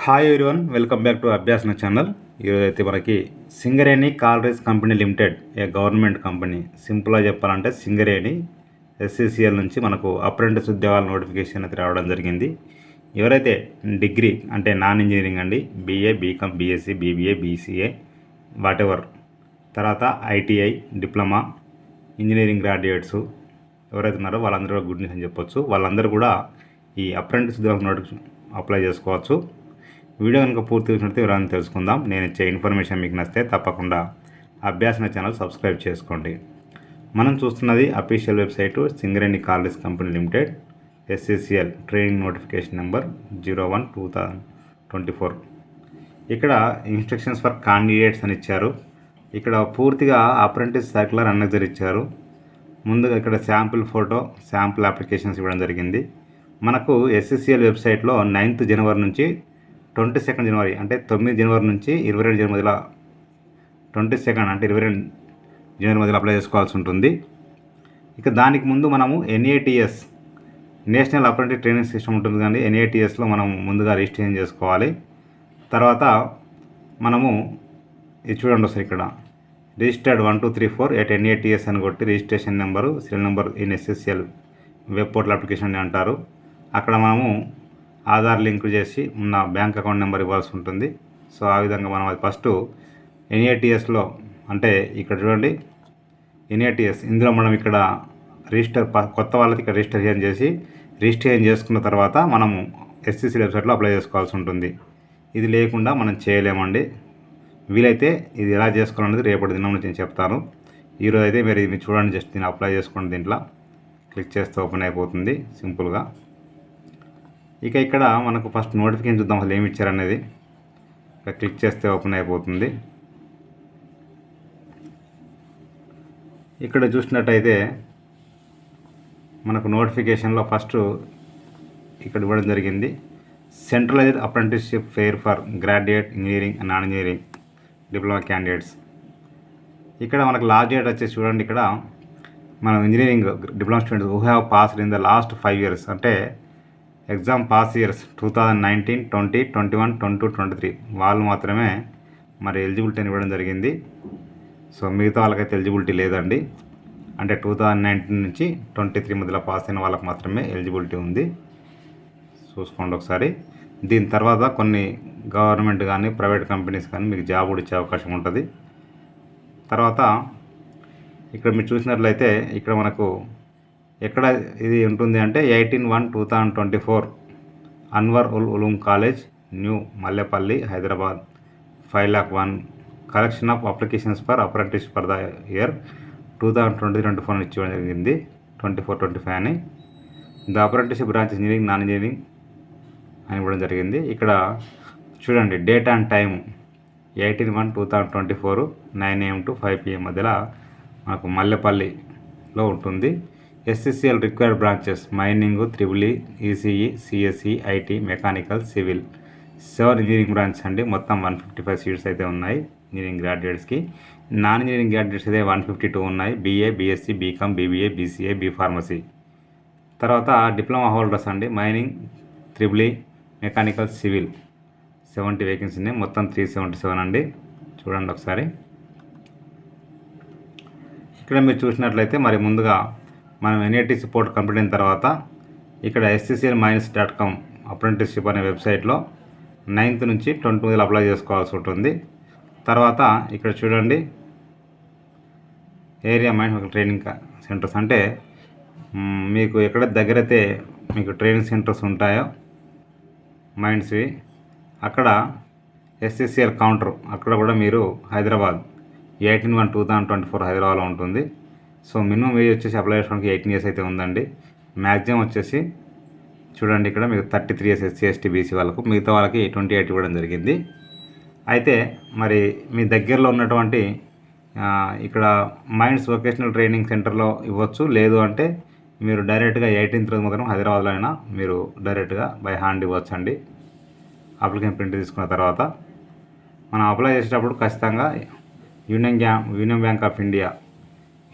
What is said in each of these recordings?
Hi everyone, welcome back to Abhyasana channel. ఈరోజు అయితే మనకి Singareni collieries company limited, a government company, సింపుల్గా చెప్పాలంటే సింగరేణి ఎస్సీసీఎల్ నుంచి మనకు అప్రెంటిస్ ఉద్యోగాల నోటిఫికేషన్ అయితే రావడం జరిగింది. ఎవరైతే డిగ్రీ అంటే నాన్ ఇంజనీరింగ్ అండి, BA, BCom, BSc, BBA, BCA, whatever, తర్వాత ఐటీఐ, డిప్లొమా, ఇంజనీరింగ్ గ్రాడ్యుయేట్స్ ఎవరైతే ఉన్నారో వాళ్ళందరూ గుడ్ న్యూస్ అని చెప్పొచ్చు. వాళ్ళందరూ కూడా ఈ అప్రెంటిస్ ఉద్యోగాల నోటిఫికేషన్ అప్లై చేసుకోవచ్చు. వీడియో కనుక పూర్తి చూసినట్టు వివరాన్ని తెలుసుకుందాం. నేను ఇచ్చే ఇన్ఫర్మేషన్ మీకు నచ్చితే తప్పకుండా అభ్యాసన ఛానల్ సబ్స్క్రైబ్ చేసుకోండి. మనం చూస్తున్నది official website Singareni collieries company limited SCCL training notification number 01/2024. ఇక్కడ ఇన్స్ట్రక్షన్స్ ఫర్ క్యాండిడేట్స్ అని ఇచ్చారు. ఇక్కడ పూర్తిగా అప్రెంటిస్ సర్క్యులర్ అనెక్సర్ ఇచ్చారు. ముందుగా ఇక్కడ శాంపిల్ ఫోటో, శాంపిల్ అప్లికేషన్స్ ఇవ్వడం జరిగింది. మనకు ఎస్సీసీఎల్ వెబ్సైట్లో 9th జనవరి నుంచి 22nd జనవరి అంటే 9 జనవరి నుంచి 22 జనవరి మధ్యలో 22 అంటే 22 జనవరి మధ్యలో అప్లై చేసుకోవాల్సి ఉంటుంది. ఇక దానికి ముందు మనము NATS national apprentice training system ఉంటుంది కానీ ఎన్ఏటిఎస్లో మనం ముందుగా రిజిస్ట్రేషన్ చేసుకోవాలి. తర్వాత మనము ఇది చూడండి ఒకసారి, ఇక్కడ రిజిస్టర్డ్ 1234 అని కొట్టి registration number, serial number in SSCL web portal application అని అంటారు. అక్కడ మనము ఆధార్ లింక్ చేసి ఉన్న బ్యాంక్ అకౌంట్ నెంబర్ ఇవ్వాల్సి ఉంటుంది. సో ఆ విధంగా మనం అది ఫస్ట్ ఎన్ఏటిఎస్లో అంటే ఇక్కడ చూడండి ఎన్ఏటిఎస్, ఇందులో మనం ఇక్కడ కొత్త వాళ్ళకి ఇక్కడ రిజిస్ట్రేషన్ చేసుకున్న తర్వాత మనము ఎస్సీసీ వెబ్సైట్లో అప్లై చేసుకోవాల్సి ఉంటుంది. ఇది లేకుండా మనం చేయలేమండి. వీలైతే ఇది ఎలా చేసుకోవాలనేది రేపటి దినం నుంచి నేను చెప్తాను. ఈరోజు అయితే మీరు చూడండి, జస్ట్ దీన్ని అప్లై చేసుకోండి. దీంట్లో క్లిక్ చేస్తే ఓపెన్ అయిపోతుంది సింపుల్గా. ఇక ఇక్కడ మనకు ఫస్ట్ నోటిఫికేషన్ చూద్దాం అసలు ఏమి ఇచ్చారనేది. ఇక్కడ క్లిక్ చేస్తే ఓపెన్ అయిపోతుంది. ఇక్కడ చూసినట్టయితే మనకు నోటిఫికేషన్లో ఫస్ట్ ఇక్కడ ఇవ్వడం జరిగింది, centralised apprenticeship fair for graduate engineering and non engineering diploma candidates. ఇక్కడ మనకు లాస్ట్ డేట్ వచ్చేసి చూడండి, ఇక్కడ మనం engineering diploma students who have passed in the last 5 years అంటే ఎగ్జామ్ పాస్ ఇయర్స్ 2019, 20, 21, 22, 23 వాళ్ళు మాత్రమే మరి ఎలిజిబిలిటీని ఇవ్వడం జరిగింది. సో మిగతా వాళ్ళకైతే ఎలిజిబిలిటీ లేదండి. అంటే 2019 నుంచి 23 మధ్యలో పాస్ అయిన వాళ్ళకి మాత్రమే ఎలిజిబిలిటీ ఉంది. చూసుకోండి ఒకసారి. దీని తర్వాత కొన్ని గవర్నమెంట్ కానీ ప్రైవేట్ కంపెనీస్ కానీ మీకు జాబ్ కూడా ఇచ్చే అవకాశం ఉంటుంది. తర్వాత ఇక్కడ మీరు చూసినట్లయితే ఇక్కడ మనకు ఎక్కడ ఇది ఉంటుంది అంటే 18/1/2024 Anwar ul Uloom college, new Mallepally, Hyderabad 5,01,000 collection of applications for apprentice for the year 2023-24 ఇచ్చడం జరిగింది. 24-25 అని the apprenticeship branch engineering, non engineering అని ఇవ్వడం జరిగింది. ఇక్కడ చూడండి date and time 18/1/2024 9 AM to 5 PM మధ్యలో మనకు మల్లెపల్లిలో ఉంటుంది. SCCL required branches mining, triple ECE, CSE, IT, mechanical, civil 7 engineering branch అండి. మొత్తం 155 సీట్స్ అయితే ఉన్నాయి ఇంజనీరింగ్ గ్రాడ్యుయేట్స్కి. నాన్ ఇంజనీరింగ్ గ్రాడ్యుయేట్స్ అయితే 152 ఉన్నాయి. BA, BSc, BCom, BBA, BCA, B pharmacy. తర్వాత డిప్లొమా హోల్డర్స్ అండి, mining, triple, mechanical, civil 70 vacancy ఉన్నాయి. మొత్తం 377 అండి. చూడండి ఒకసారి. ఇక్కడ మీరు చూసినట్లయితే మరి ముందుగా మనం ఎన్ఏటీసీ పోర్ట్ కంప్లీట్ అయిన తర్వాత ఇక్కడ SCCL-Mines.com అప్రెంటిస్షిప్ అనే వెబ్సైట్లో 9th నుంచి 20 అప్లై చేసుకోవాల్సి ఉంటుంది. తర్వాత ఇక్కడ చూడండి ఏరియా మైన్స్ ట్రైనింగ్ సెంటర్స్ అంటే మీకు ఎక్కడ దగ్గరైతే మీకు ట్రైనింగ్ సెంటర్స్ ఉంటాయో మైండ్స్వి అక్కడ SCCL కౌంటర్ అక్కడ కూడా మీరు హైదరాబాద్ 18/1/2024 హైదరాబాద్లో ఉంటుంది. సో మినిమం ఏజ్ వచ్చేసి అప్లై చేసుకోవడానికి 18 years అయితే ఉందండి. మ్యాక్సిమం వచ్చేసి చూడండి ఇక్కడ మీకు 33 years SC, ST, BC వాళ్ళకు, మిగతా వాళ్ళకి 28 ఇవ్వడం జరిగింది. అయితే మరి మీ దగ్గరలో ఉన్నటువంటి ఇక్కడ మైండ్స్ వొకేషనల్ ట్రైనింగ్ సెంటర్లో ఇవ్వచ్చు. లేదు అంటే మీరు డైరెక్ట్గా 18th రోజు మాత్రం హైదరాబాద్లో అయినా మీరు డైరెక్ట్గా బై హ్యాండ్ ఇవ్వచ్చు అండి. అప్లికేషన్ ప్రింట్ తీసుకున్న తర్వాత మనం అప్లై చేసేటప్పుడు ఖచ్చితంగా Union Bank of India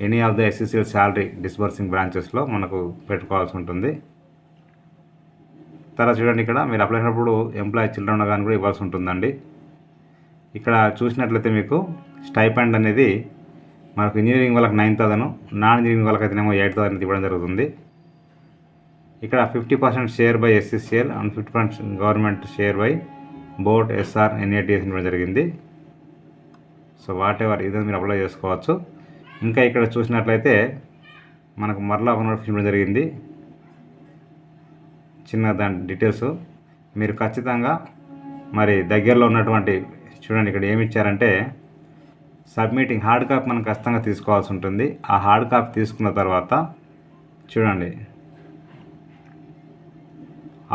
any of the SCCL salary disbursing బ్రాంచెస్లో మనకు పెట్టుకోవాల్సి ఉంటుంది. తర్వాత చూడండి, ఇక్కడ మీరు అప్లై చేసినప్పుడు ఎంప్లాయీ చిల్డ్రన్ కానీ కూడా ఇవ్వాల్సి ఉంటుందండి. ఇక్కడ చూసినట్లయితే మీకు స్టైపెండ్ అనేది మనకు ఇంజనీరింగ్ వాళ్ళకి 9,000, నాన్ ఇంజనీరింగ్ వాళ్ళకైతేనేమో 8,000 ఇవ్వడం జరుగుతుంది. ఇక్కడ 50% share by SCCL and 50% government share by board SR NATS ఇవ్వడం జరిగింది. సో వాట్ ఎవర్ ఇదని మీరు అప్లై చేసుకోవచ్చు. ఇంకా ఇక్కడ చూసినట్లయితే మనకు మరలా ఒక నోటిఫికేషన్ ఇవ్వడం జరిగింది. చిన్న దాని డీటెయిల్స్ మీరు ఖచ్చితంగా మరి దగ్గరలో ఉన్నటువంటి చూడండి, ఇక్కడ ఏమి ఇచ్చారంటే సబ్మిటింగ్ హార్డ్ కాపీ మనం ఖచ్చితంగా తీసుకోవాల్సి ఉంటుంది. ఆ హార్డ్ కాపీ తీసుకున్న తర్వాత చూడండి,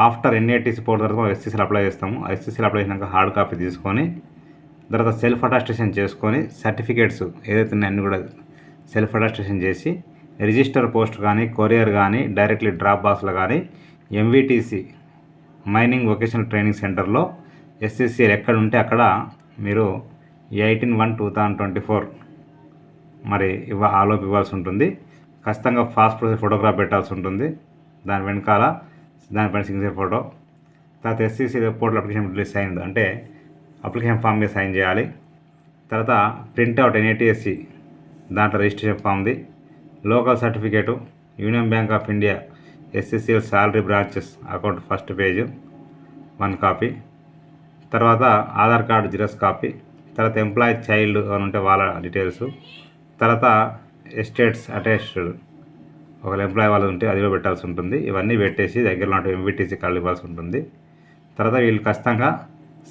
ఆఫ్టర్ NATC పోర్ట్ తర్వాత SCCL అప్లై చేస్తాము. SCCL అప్లై చేసినాక హార్డ్ కాపీ తీసుకొని తర్వాత సెల్ఫ్ అటాస్టేషన్ చేసుకొని సర్టిఫికేట్స్ ఏదైతే ఉన్నాయో అన్నీ కూడా సెల్ఫ్ అటాస్టేషన్ చేసి రిజిస్టర్ పోస్ట్ కానీ కొరియర్ కానీ డైరెక్ట్లీ డ్రాప్ బాక్స్లో కానీ MVTC మైనింగ్ వొకేషనల్ ట్రైనింగ్ సెంటర్లో SCCL ఎక్కడ ఉంటే అక్కడ మీరు 18/1/2024 మరి ఆలోపు ఇవ్వాల్సి ఉంటుంది. ఖచ్చితంగా పాస్పోర్ట్ ఫోటోగ్రాఫ్ పెట్టాల్సి ఉంటుంది. దాని వెనకాల దానిపైన సిగ్నేచర్ ఫోటో. తర్వాత SCCL పోర్టల్ అప్లికేషన్ రిలీజ్ అయింది అంటే అప్లికేషన్ ఫామ్ మీద సైన్ చేయాలి. తర్వాత ప్రింట్అవుట్ NATSC దాంట్లో రిజిస్ట్రేషన్ ఫామ్ది, local certificate, Union Bank of India SCCL salary branches account first page 1 copy, తర్వాత ఆధార్ కార్డు జిరాక్స్ కాపీ, తర్వాత ఎంప్లాయీ చైల్డ్ అని ఉంటే వాళ్ళ డీటెయిల్స్, తర్వాత ఎస్టేట్స్ అటాచ్డ్ ఒకవేళ ఎంప్లాయీ వాళ్ళు ఉంటే అది కూడా పెట్టాల్సి ఉంటుంది. ఇవన్నీ పెట్టేసి దగ్గరలో ఉంటే MVTC కార్డు ఇవ్వాల్సి ఉంటుంది. తర్వాత వీళ్ళు ఖచ్చితంగా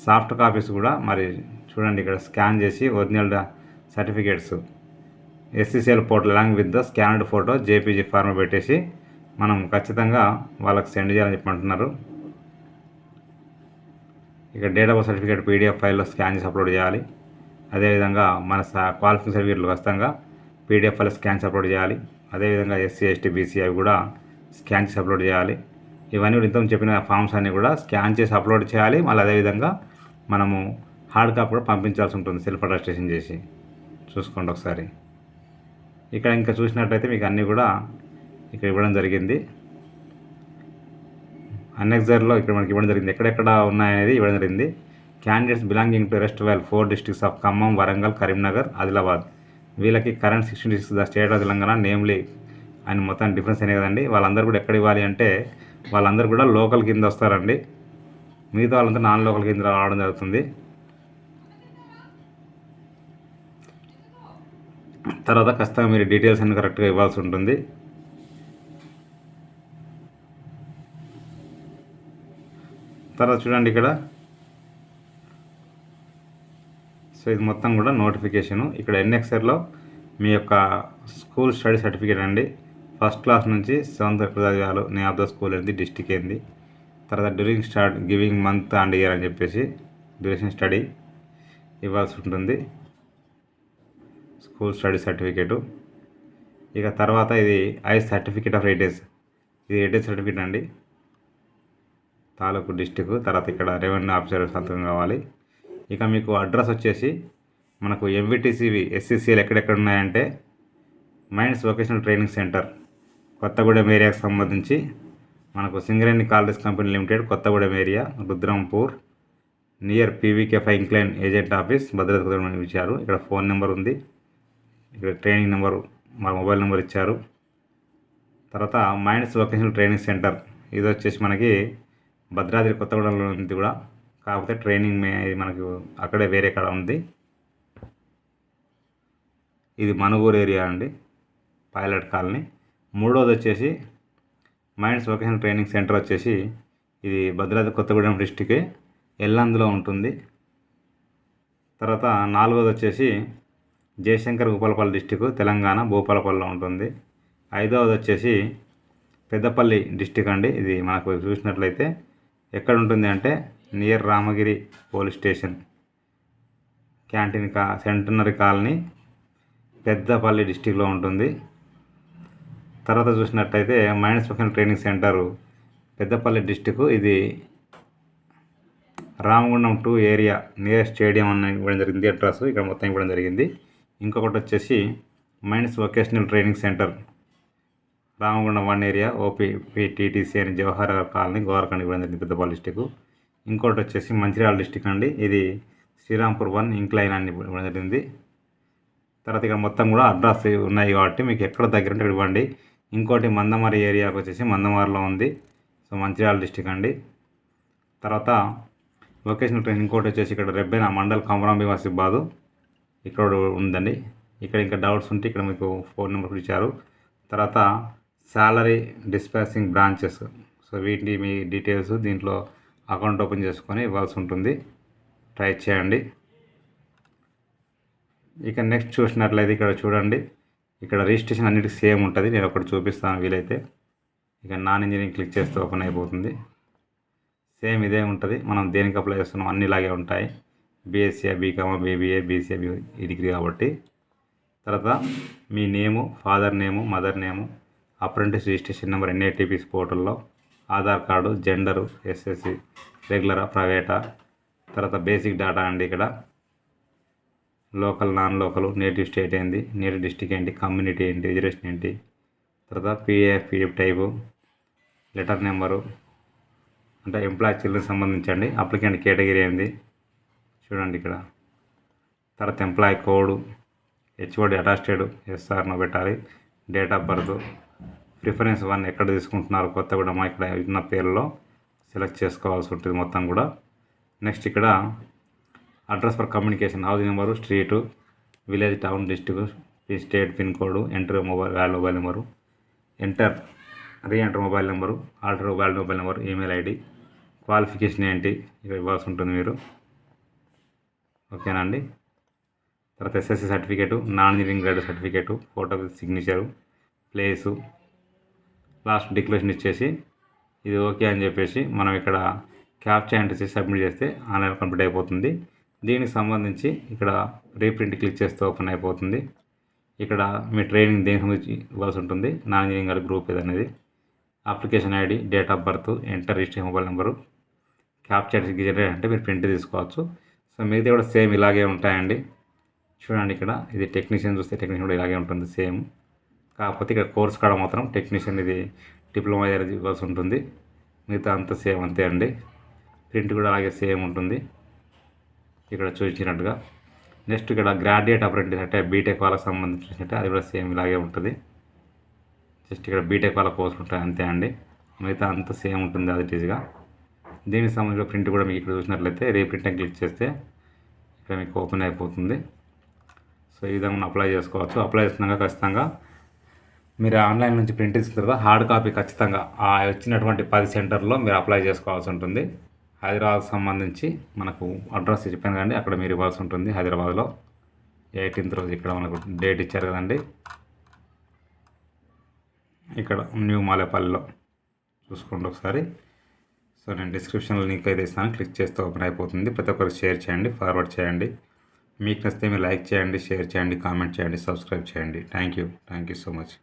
సాఫ్ట్ కాపీస్ కూడా మరి చూడండి, ఇక్కడ స్కాన్ చేసి original certificates SCCL portal along with the scanned photo JPG form పెట్టేసి మనం ఖచ్చితంగా వాళ్ళకి సెండ్ చేయాలని చెప్పమంటున్నారు. ఇక డేట్ ఆఫ్ సర్టిఫికేట్ PDF ఫైల్లో స్కాన్ చేసి అప్లోడ్ చేయాలి. అదేవిధంగా మన క్వాలిఫికేషన్ సర్టిఫికేట్లు ఖచ్చితంగా PDF ఫైల్ స్కాన్ చేసి అప్లోడ్ చేయాలి. అదేవిధంగా SC ST BC అవి కూడా స్కాన్ చేసి అప్లోడ్ చేయాలి. ఇవన్నీ కూడా ఇంతకు చెప్పిన ఫామ్స్ అన్నీ కూడా స్కాన్ చేసి అప్లోడ్ చేయాలి. మళ్ళీ అదేవిధంగా మనము హార్డ్ కాపీ కూడా పంపించాల్సి ఉంటుంది సెల్ఫ్ అటాస్టేషన్ చేసి. చూసుకోండి ఒకసారి. ఇక్కడ ఇంకా చూసినట్లయితే మీకు అన్నీ కూడా ఇక్కడ ఇవ్వడం జరిగింది. అన్నెక్సర్లో ఇక్కడ మనకి ఇవ్వడం జరిగింది, ఎక్కడెక్కడ ఉన్నాయనేది ఇవ్వడం జరిగింది. Candidates belonging to erstwhile 4 districts of Khammam, Warangal, Karimnagar, Adilabad. వీళ్ళకి current 16 districts the state of Telangana namely అని మొత్తం డిఫరెన్స్ అయినాయి కదండి. వాళ్ళందరూ కూడా ఎక్కడ ఇవ్వాలి అంటే వాళ్ళందరూ కూడా లోకల్ కింద వస్తారండి. మిగతా వాళ్ళంతా నాన్ లోకల్ కింద రావడం జరుగుతుంది. తర్వాత ఖచ్చితంగా మీరు డీటెయిల్స్ అన్ని కరెక్ట్గా ఇవ్వాల్సి ఉంటుంది. తర్వాత చూడండి ఇక్కడ, సో ఇది మొత్తం కూడా నోటిఫికేషను. ఇక్కడ NXRలో మీ యొక్క స్కూల్ స్టడీ సర్టిఫికేట్ అండి. ఫస్ట్ క్లాస్ నుంచి 7th ఎప్పుడు చదివాలో, నేమ్ ఆఫ్ ద స్కూల్ ఏంది, డిస్టిక్ ఏంది, తర్వాత during start giving month and year అని చెప్పేసి డ్యూరేషన్ స్టడీ ఇవ్వాల్సి ఉంటుంది, స్కూల్ స్టడీ సర్టిఫికేటు. ఇక తర్వాత ఇది సర్టిఫికేట్ ఆఫ్ హెరిటేజ్, ఇది హెరిటేజ్ సర్టిఫికేట్ అండి, తాలూకు డిస్టిక్. తర్వాత ఇక్కడ రెవెన్యూ ఆఫీసర్ సంతకం కావాలి. ఇక మీకు అడ్రస్ వచ్చేసి మనకు MVTCవి SCCL ఎక్కడెక్కడ ఉన్నాయంటే mines vocational training centre Kothagudem ఏరియాకి సంబంధించి మనకు Singareni college company limited Kothagudem area, Rudrampur near PVK5 incline agent office, Bhadradri ఇచ్చారు. ఇక్కడ ఫోన్ నెంబర్ ఉంది, ఇక్కడ ట్రైనింగ్ నెంబరు, మా మొబైల్ నెంబర్ ఇచ్చారు. తర్వాత మైన్స్ వొకేషనల్ ట్రైనింగ్ సెంటర్ ఇది వచ్చేసి మనకి భద్రాద్రి కొత్తగూడెంలో ఉంది కూడా, కాకపోతే ట్రైనింగ్ మనకు అక్కడే వేరే కాడ ఉంది. ఇది మనుగూరు ఏరియా అండి, పైలట్ కాలనీ. మూడోది వచ్చేసి మైన్స్ వొకేషనల్ ట్రైనింగ్ సెంటర్ వచ్చేసి ఇది భద్రాద్రి కొత్తగూడెం డిస్టిక్ ఎల్లందులో ఉంటుంది. తర్వాత నాలుగోది వచ్చేసి జయశంకర్ భూపాలపల్లి డిస్టిక్ తెలంగాణ భూపాలపల్లిలో ఉంటుంది. ఐదవది వచ్చేసి పెద్దపల్లి డిస్టిక్ అండి, ఇది మనకు చూసినట్లయితే ఎక్కడ ఉంటుంది అంటే near Ramagiri police station canteen centenary colony Peddapalli డిస్టిక్లో ఉంటుంది. తర్వాత చూసినట్లయితే mines vocational training centre Peddapalli district, ఇది రామగుండం 2 ఏరియా నియర్ స్టేడియం అని ఇవ్వడం జరిగింది అడ్రస్, ఇక్కడ మొత్తం ఇవ్వడం జరిగింది. ఇంకొకటి వచ్చేసి mines vocational training centre Ramagundam 1 area OPTTC అని జవహర్ కాలనీ గోరఖండ్ ఇవ్వడం జరిగింది పెద్దపల్లి డిస్టిక్. ఇంకోటి వచ్చేసి మంచిర్యాల డిస్టిక్ అండి. ఇది శ్రీరాంపూర్ 1 ఇంక్లైన్ అని ఇవ్వడం జరిగింది. తర్వాత ఇక్కడ మొత్తం కూడా అడ్రస్ ఉన్నాయి కాబట్టి మీకు ఎక్కడ దగ్గర ఉంటే ఇవ్వండి. ఇంకోటి మందమరి ఏరియాకి వచ్చేసి మందమరిలో ఉంది. సో మంచిర్యాల డిస్టిక్ అండి. తర్వాత వొకేషనల్ ట్రైనింగ్ ఇంకోటి వచ్చేసి ఇక్కడ రెబ్బెన మండల్ కమరాంబి వాసిబాదు ఇక్కడ ఉందండి. ఇక్కడ ఇంకా డౌట్స్ ఉంటే ఇక్కడ మీకు ఫోన్ నెంబర్ ఇచ్చారు. తర్వాత శాలరీ డిస్పాచింగ్ బ్రాంచెస్, సో వీటి మీ డీటెయిల్స్ దీంట్లో అకౌంట్ ఓపెన్ చేసుకొని ఇవ్వాల్సి ఉంటుంది. ట్రై చేయండి. ఇక నెక్స్ట్ చూసినట్లయితే ఇక్కడ చూడండి, ఇక్కడ రిజిస్ట్రేషన్ అన్నిటికీ సేమ్ ఉంటుంది. నేను ఒకటి చూపిస్తాను వీలైతే. ఇక నాన్ ఇంజనీరింగ్ క్లిక్ చేస్తే ఓపెన్ అయిపోతుంది. సేమ్ ఇదే ఉంటుంది. మనం దేనికి అప్లై చేస్తున్నాం అన్ని ఇలాగే ఉంటాయి. బీఎస్సీ, బీకామా, బీబీఏ, బీసీఏ, ఈ డిగ్రీ కాబట్టి. తర్వాత మీ name, father name, mother name, apprentice registration number NITPC పోర్టల్లో, ఆధార్ కార్డు, జెండరు, ఎస్ఎస్సి రెగ్యులరా ప్రైవేటా, తర్వాత బేసిక్ డేటా అండి. ఇక్కడ local, non local, native state ఏంటి, నేటివ్ డిస్టిక్ ఏంటి, కమ్యూనిటీ ఏంటి, రిజర్వేషన్ ఏంటి, తర్వాత పీడిఎఫ్ టైపు, లెటర్ నెంబరు అంటే ఎంప్లాయ్ చిల్డ్రన్ సంబంధించండి. అప్లికెంట్ కేటగిరీ ఏంది చూడండి ఇక్కడ. తర్వాత ఎంప్లాయ్ కోడ్, హెచ్ఓడి అటాస్టెడ్ ఎస్ఆర్ను పెట్టాలి. డేట్ ఆఫ్ బర్త్, ప్రిఫరెన్స్ 1 ఎక్కడ తీసుకుంటున్నారు కొత్తగూడెం ఇక్కడ ఉన్న పేర్లో సెలెక్ట్ చేసుకోవాల్సి ఉంటుంది మొత్తం కూడా. నెక్స్ట్ ఇక్కడ address for communication, house number, street, village, town, district, state, pin code, enter mobile number, reenter mobile number, alter mobile number, email ID, qualification ఏంటి ఇక్కడ ఇవ్వాల్సి ఉంటుంది మీరు. ఓకేనా అండి. తర్వాత SSC certificate, non engineering grade certificate, photo with signature, place, last declaration ఇచ్చేసి ఇది ఓకే అని చెప్పేసి మనం ఇక్కడ క్యాప్చా ఎంటర్ చేసి సబ్మిట్ చేస్తే ఆన్లైన్ కంప్లీట్ అయిపోతుంది. దీనికి సంబంధించి ఇక్కడ రీప్రింట్ క్లిక్ చేస్తే ఓపెన్ అయిపోతుంది. ఇక్కడ మీ ట్రైనింగ్ దేనికి సంబంధించి ఇవ్వాల్సి ఉంటుంది, నాన్ ఇంజనీరింగ్ గారి గ్రూప్ ఏదనేది, application ID, date of birth, enter register mobile number, captcha generate అంటే మీరు ప్రింట్ తీసుకోవచ్చు. సో మిగతా కూడా సేమ్ ఇలాగే ఉంటాయండి. చూడండి ఇక్కడ ఇది టెక్నీషియన్ చూస్తే టెక్నీషియన్ కూడా ఇలాగే ఉంటుంది సేమ్. కాకపోతే ఇక్కడ కోర్స్ కాడ మాత్రం టెక్నీషియన్ ఇది డిప్లొమా ఇవ్వాల్సి ఉంటుంది. మిగతా అంతా సేమ్ అంతే అండి. ప్రింట్ కూడా అలాగే సేమ్ ఉంటుంది ఇక్కడ చూపించినట్టుగా. నెక్స్ట్ ఇక్కడ గ్రాడ్యుయేట్ అప్రెంటిస్ అంటే బీటెక్ వాళ్ళకి సంబంధించినట్టు అది కూడా సేమ్ ఇలాగే ఉంటుంది. జస్ట్ ఇక్కడ బీటెక్ వాళ్ళ కోర్సులు ఉంటాయి అంతే అండి. మిగతా అంతా సేమ్ ఉంటుంది అది ఈజీగా. దీనికి సంబంధించిన ప్రింట్ కూడా మీకు ఇక్కడ చూసినట్లయితే రీప్రింట్ అని క్లిక్ చేస్తే ఇక్కడ మీకు ఓపెన్ అయిపోతుంది. సో ఈ విధంగా అప్లై చేసుకోవచ్చు. అప్లై చేస్తున్నాక ఖచ్చితంగా మీరు ఆన్లైన్ నుంచి ప్రింట్ ఇచ్చిన తర్వాత హార్డ్ కాపీ ఖచ్చితంగా ఆ వచ్చినటువంటి 10 సెంటర్లో మీరు అప్లై చేసుకోవాల్సి ఉంటుంది. హైదరాబాద్కి సంబంధించి మనకు అడ్రస్ చెప్పాను కదండి, అక్కడ మీరు ఇవ్వాల్సి ఉంటుంది. హైదరాబాద్లో 18th రోజు ఇక్కడ మనకు డేట్ ఇచ్చారు కదండి, ఇక్కడ న్యూ మాలేపల్లిలో చూసుకోండి ఒకసారి. సో నేను డిస్క్రిప్షన్లో లింక్ అయితే ఇస్తాను, క్లిక్ చేస్తే ఓపెన్ అయిపోతుంది. ప్రతి ఒక్కరికి షేర్ చేయండి, ఫార్వర్డ్ చేయండి. మీకు నచ్చితే మీరు లైక్ చేయండి, షేర్ చేయండి, కామెంట్ చేయండి, సబ్స్క్రైబ్ చేయండి. Thank you so much.